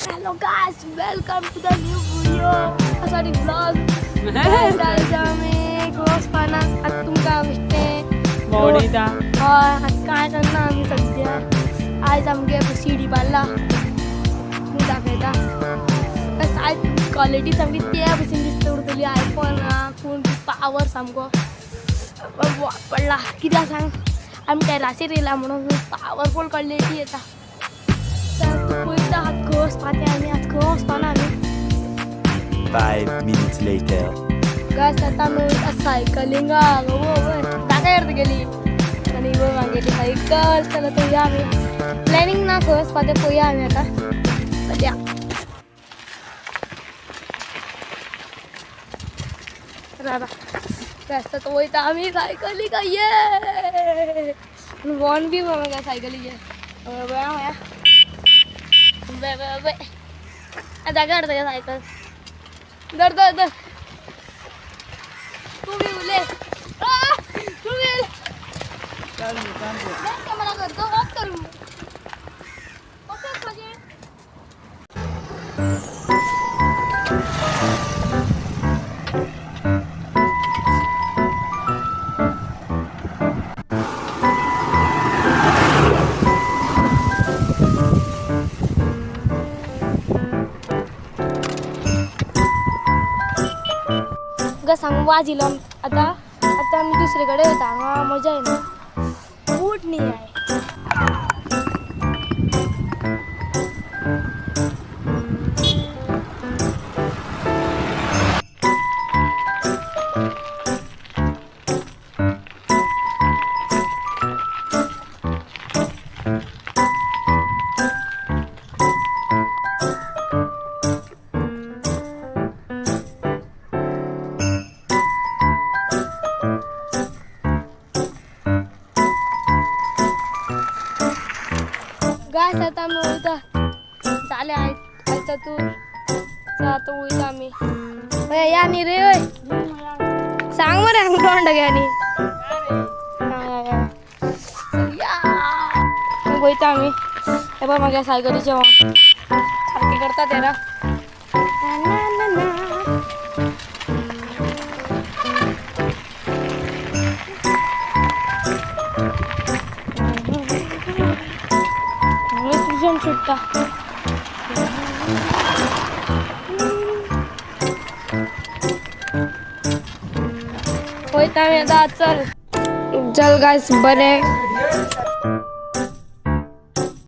Hello guys, welcome to the new video. Sorry vlog. Guys, आम्ही गोस पाना आज तुमका विषय मोडीदा आज काय करणार आम्ही सध्या आज आमगे सीडी बांधला मी दाखवता बस आज क्वालिटी सामकी त्या भशेन दिसता उरतली आयफोन फोन पावर सामको वापरला कित्याक सांग आमी टेरासीर येयला म्हणून पावरफुल क्वालिटी येता पळयता हात घोस पाते आमी हात घोस पाना आमी 5 minutes later. गाइस आता मी सायकलिंग वो दाखा अर्थ गेली आणि वो मागेली सायकल चला तो या आम्ही प्लॅनिंग ना घोस पाते पोया आम्ही आता सध्या राबा गाइस तो वयता आम्ही सायकलिंग ये वन भी बघा सायकलिंग ये बया बे आता गाड दे सायकल दर दर दर तू भी उले तू भी चल कॅमेरा करतो ऑफ करू ओके पाहिजे सांग वाजिलो आता आता मी दुसरीकडे होता हांगा मजा येना ऊट नाही आहे गाइस आता मी उलटा झाले आयचा तू जातो उलटा आम्ही ओय या नी रे ओय सांग मरे अंग तोंड घ्यानी या गोयता आम्ही हे बघ माझ्या सायकलीच्या सारखी करता तेरा छुट्टा होता मी आता चल चल गाइस बरे